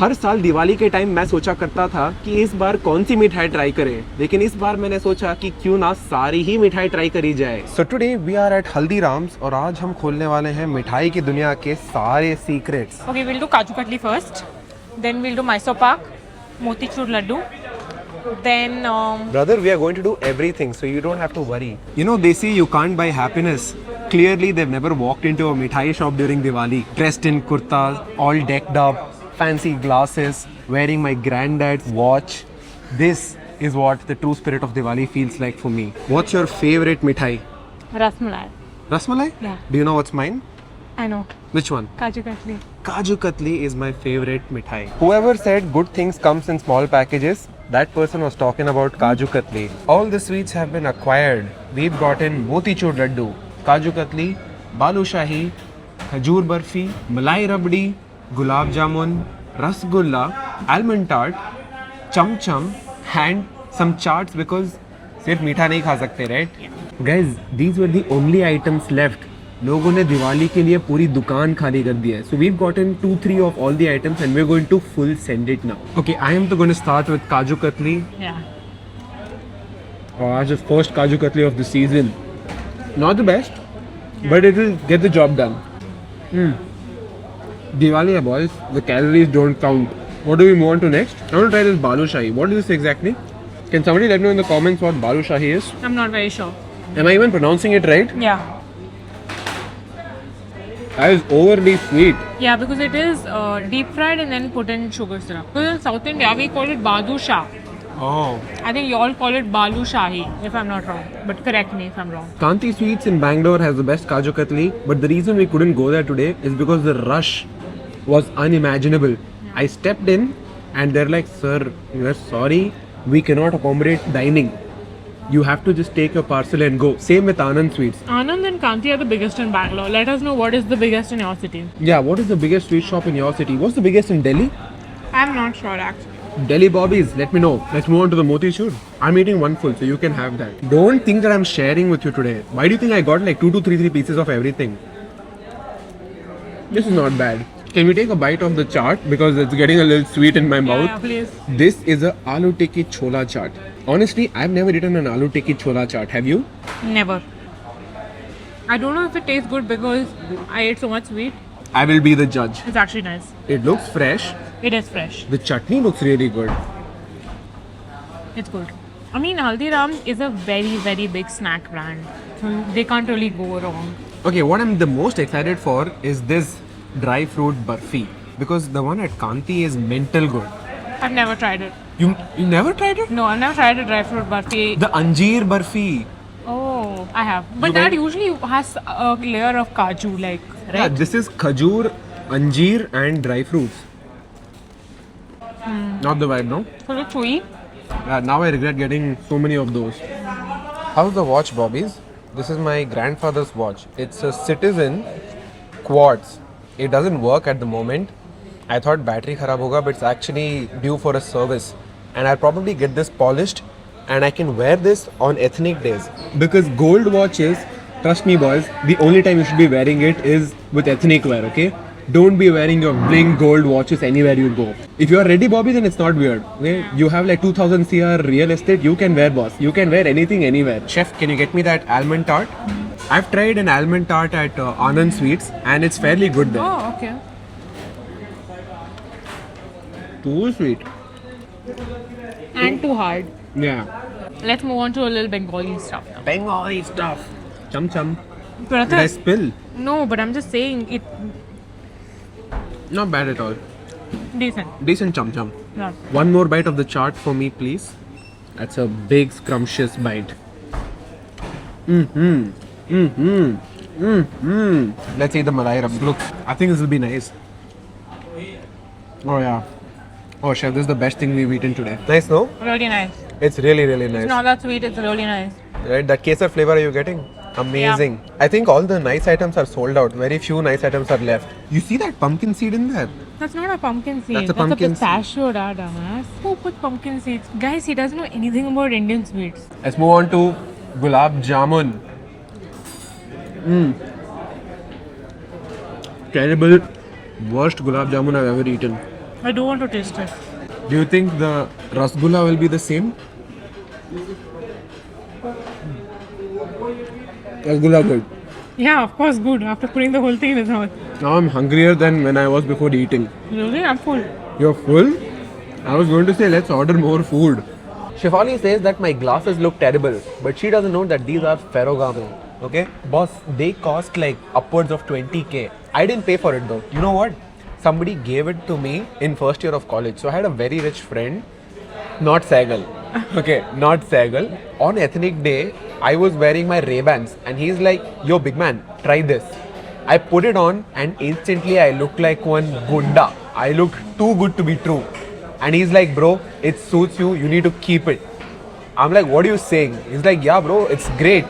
हर साल दिवाली के टाइम मैं सोचा करता था कि इस बार कौन सी मिठाई ट्राई करें, लेकिन इस बार मैंने सोचा कि क्यों ना सारी ही मिठाई ट्राई करी जाए। So today we are at Haldiram's और आज हम खोलने वाले हैं मिठाई की दुनिया के सारे secrets. Okay, we'll do Kaju Katli first. Then we'll do Mysore Pak, Motichur Laddu. Then Brother, we are going to do everything, so you don't have to worry. You know, they say you can't buy happiness. Clearly, they've never walked into a mithai shop during Diwali, dressed in kurtas, all decked up, fancy glasses, wearing my granddad's watch. This is what the true spirit of Diwali feels like for me. What's your favorite mithai? Rasmalai. Rasmalai? Yeah. Do you know what's mine? I know. Which one? Kaju Katli. Kaju Katli is my favorite mithai. Whoever said good things comes in small packages, that person was talking about Kaju Katli. All the sweets have been acquired. We've gotten Motichur Laddu, Kaju Katli, Balushahi, Khajur Barfi, Malai Rabdi, Gulab Jamun, Rasgulla, Almond Tart, Cham Cham and some chaats because सिर्फ मीठा नहीं खा सकते, right? Guys, these were the only items left. लोगों ने दिवाली के लिए पूरी दुकान खाली कर दी है. So we've gotten 2-3 of all the items and we're going to full send it now. Okay, I am going to start with Kaju Katli. Yeah. Oh, that's the first Kaju Katli of the season. Not the best, but it will get the job done. Diwali hai boys, the calories don't count. What do we move on to next? I want to try this Balushahi. What is this exactly? Can somebody let me know in the comments what Balushahi is? I'm not very sure. Am I even pronouncing it right? Yeah. That is overly sweet. Yeah, because it is deep fried and then put in sugar syrup. Because in South India we call it Badusha. Oh. I think you all call it Balu Shahi, if I'm not wrong. But correct me if I'm wrong. Kanti Sweets in Bangalore has the best Kaju Katli, but the reason we couldn't go there today is because the rush was unimaginable. I stepped in and they're like, sir, we're sorry, we cannot accommodate dining. You have to just take your parcel and go. Same with Anand Sweets. Anand and Kanti are the biggest in Bangalore. Let us know what is the biggest in your city. Yeah, what is the biggest sweet shop in your city? What's the biggest in Delhi? I'm not sure actually. Delhi Bobbies, let me know. Let's move on to the Motichur. I'm eating one full, so you can have that. Don't think that I'm sharing with you today. Why do you think I got like 2 to 3 pieces of everything? This is not bad. Can we take a bite of the chaat because it's getting a little sweet in my mouth? Yeah, please. This is a aloo tikki chola chaat. Honestly, I've never eaten an aloo tikki chola chaat. Have you? Never. I don't know if it tastes good because I ate so much sweet. I will be the judge. It's actually nice. It looks fresh. It is fresh. The chutney looks really good. It's good. I mean, Haldiram is a very, very big snack brand. So they can't really go wrong. Okay, what I'm the most excited for is this dry fruit barfi because the one at Kanti is mental good. I've never tried it. You never tried it? No, I've never tried a dry fruit barfi. The Anjeer barfi. Oh, I have. But You that went- usually has a layer of kaju, like, Yeah, right? this is khajur, anjeer and dry fruits. Not the vibe, no? So it's chewy. Now I regret getting so many of those. How's the watch, Bobbies? This is my grandfather's watch. It's a Citizen Quartz. It doesn't work at the moment. I thought battery kharab hoga, but it's actually due for a service. And I'll probably get this polished and I can wear this on ethnic days. Because gold watches, trust me boys, the only time you should be wearing it is with ethnic wear, okay? Don't be wearing your bling gold watches anywhere you go. If you are ready, Bobby, then it's not weird. Okay? You have like 2000 CR real estate, you can wear, boss. You can wear anything anywhere. Chef, can you get me that almond tart? I've tried an almond tart at Anand Sweets and it's fairly good there. Oh, okay. Too sweet. And too hard. Yeah. Let's move on to a little Bengali stuff now. Bengali stuff. Chum chum. Did I Pratha, spill? no, but I'm just saying it Not bad at all. decent. Decent chum chum. Yeah. One more bite of the chaat for me, please. That's a big scrumptious bite. Let's eat the malai rabdi. Look, I think this will be nice. Oh yeah. Oh chef, this is the best thing we've eaten today. Nice, no? Really nice. It's really, really nice. It's not that sweet, it's really nice. Right, that kesar flavor are you getting? Amazing. I think all the nice items are sold out. Very few nice items are left. You see that pumpkin seed in there? That's not a pumpkin seed. That's a pumpkin seed. pistachio, dumbass. Who put pumpkin seeds? Guys, he doesn't know anything about Indian sweets. Let's move on to gulab jamun. Terrible, worst gulab jamun I've ever eaten. I do want to taste it. Do you think the rasgulla will be the same? Rasgulla good. Yeah, of course, good. After putting the whole thing in his mouth. Now I'm hungrier than when I was before eating. Really? I'm full. You're full? I was going to say let's order more food. Shefali says that my glasses look terrible, but she doesn't know that these are Ferragamo. Okay? Boss, they cost like upwards of 20k. I didn't pay for it though. You know what? Somebody gave it to me in first year of college. So I had a very rich friend, not Sagal. Okay, not Sagal. On ethnic day, I was wearing my Ray-Bans and he's like, yo big man, try this. I put it on and instantly I looked like one gunda. I looked too good to be true. And he's like, bro, it suits you, you need to keep it. I'm like, what are you saying? He's like, yeah bro, it's great.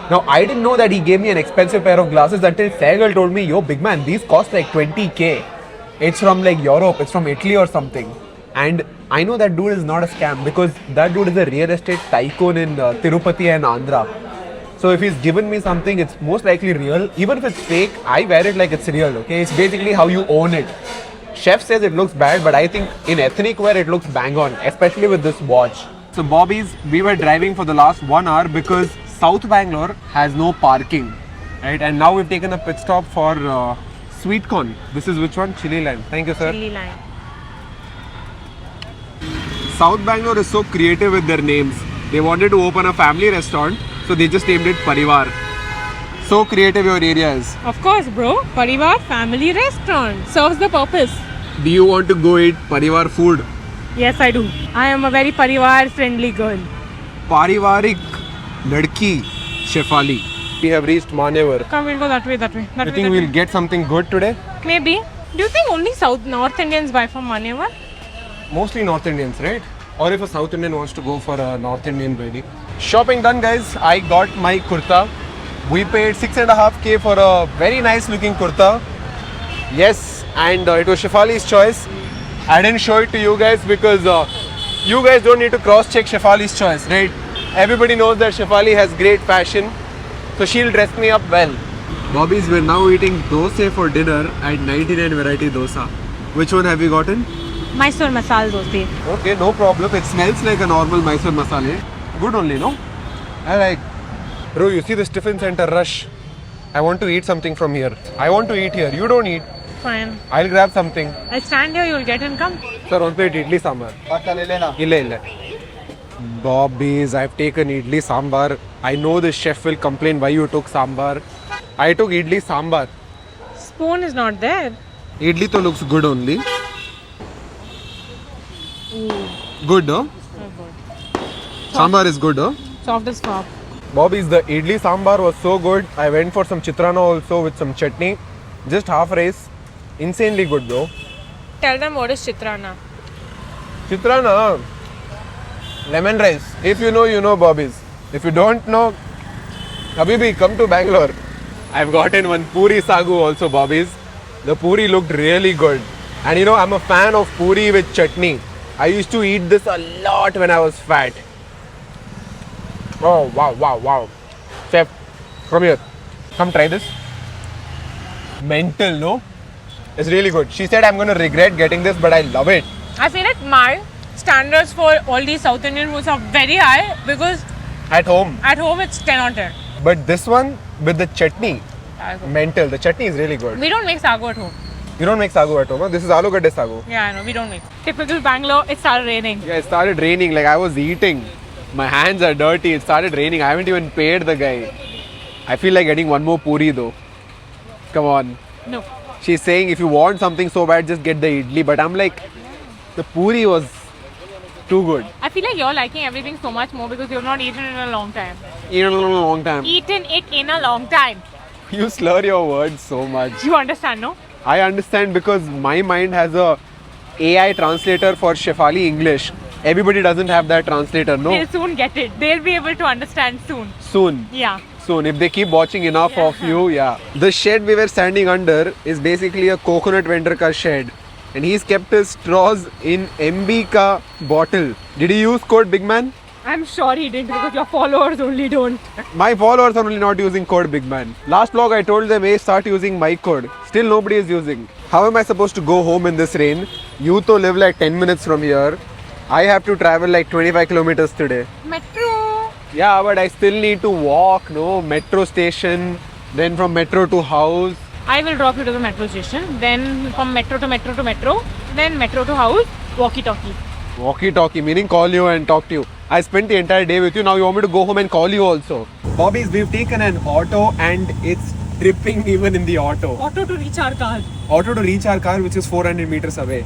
Now I didn't know that he gave me an expensive pair of glasses until Sagal told me, yo big man, these cost like 20k. It's from like Europe, it's from Italy or something. And I know that dude is not a scam because that dude is a real estate tycoon in Tirupati and Andhra. So if he's given me something, it's most likely real. Even if it's fake, I wear it like it's real, okay? It's basically how you own it. Chef says it looks bad, but I think in ethnic wear it looks bang on, especially with this watch. So Bobby's, we were driving for the last 1 hour because South Bangalore has no parking, right? And now we've taken a pit stop for sweet corn. This is which one? Chili lime. Thank you, sir. Chili lime. South Bangalore is so creative with their names. They wanted to open a family restaurant, so they just named it Parivar. So creative your area is. Of course, bro. Parivar Family Restaurant serves the purpose. Do you want to go eat Parivar food? Yes, I do. I am a very Parivar friendly girl. Parivarik Ladki Shefali. We have reached Manevar. Come, we'll go that way, that way. That I way, think that we'll way. get something good today. Maybe. Do you think only North Indians buy from Manevar? Mostly North Indians, right? Or if a South Indian wants to go for a North Indian wedding. Shopping done, guys. I got my kurta. We paid 6.5k for a very nice looking kurta. Yes, and it was Shefali's choice. I didn't show it to you guys because you guys don't need to cross check Shefali's choice, right? Everybody knows that Shefali has great fashion, so she'll dress me up well. Bobby's, we're now eating dosa for dinner at 99 variety dosa. Which one have you gotten? Mysore masala dosa. Okay, no problem. It smells like a normal Mysore masala. Good only, no? I like. Bro, you see this tiffin center rush. I want to eat something from here. I want to eat here. You don't eat. Fine. I'll grab something. I'll stand here, you'll get and come. Sir, one plate idli sambar. Illa. Bobby's, I've taken idli sambar. I know the chef will complain why you took sambar. I took idli sambar. Spoon is not there. Idli to looks good only. Good, no? Oh, good. Sambar is good, huh? Soft as fuck. Bobby's, the idli sambar was so good. I went for some chitrana also with some chutney. Just half rice. Insanely good, bro. Tell them what is chitrana. Chitrana, lemon rice. If you know, you know, Bobby's. If you don't know, Habibi, come to Bangalore. I've gotten one puri sagu also, Bobby's. The puri looked really good. And you know, I'm a fan of puri with chutney. I used to eat this a lot when I was fat. Oh, wow. Chef, come here. Come try this. Mental, no? It's really good. She said I'm going to regret getting this, but I love it. I feel like my standards for all these South Indian foods are very high because At home. at home it's 10 on 10. But this one with the chutney, mental. The chutney is really good. We don't make sagu at home. You don't make sagu at home, huh? This is aloo gadde sagu. Yeah, I know, we don't make. Typical Bangalore, it started raining. Yeah, it started raining. Like I was eating. My hands are dirty. It started raining. I haven't even paid the guy. I feel like getting one more puri though. Come on. No. She's saying if you want something so bad, just get the idli. But I'm like, the puri was too good. I feel like you're liking everything so much more because you've not eaten in a long time. Eaten in a long time. Eaten it in a long time. You slur your words so much. You understand, no? I understand because my mind has a AI translator for Shefali English. Everybody doesn't have that translator, no? They'll soon get it. They'll be able to understand soon. Soon. Yeah. Soon. If they keep watching enough of you, yeah. The shed we were standing under is basically a coconut vendor ka shed. And he's kept his straws in MB ka bottle. Did he use code Big Man? I'm sure he didn't because your followers only don't. My followers are only not using code Big Man. Last vlog I told them, hey, start using my code. Still nobody is using. How am I supposed to go home in this rain? You to live like 10 minutes from here. I have to travel like 25 kilometers today. Metro. Yeah, but I still need to walk, no? Metro station, then from metro to house. I will drop you to the metro station. Then from metro to metro to metro. Then metro to house. Walkie-talkie. Walkie-talkie, meaning call you and talk to you. I spent the entire day with you. Now you want me to go home and call you also. Bobbies, we've taken an auto and it's dripping even in the auto. Auto to reach our car. Auto to reach our car, which is 400 meters away.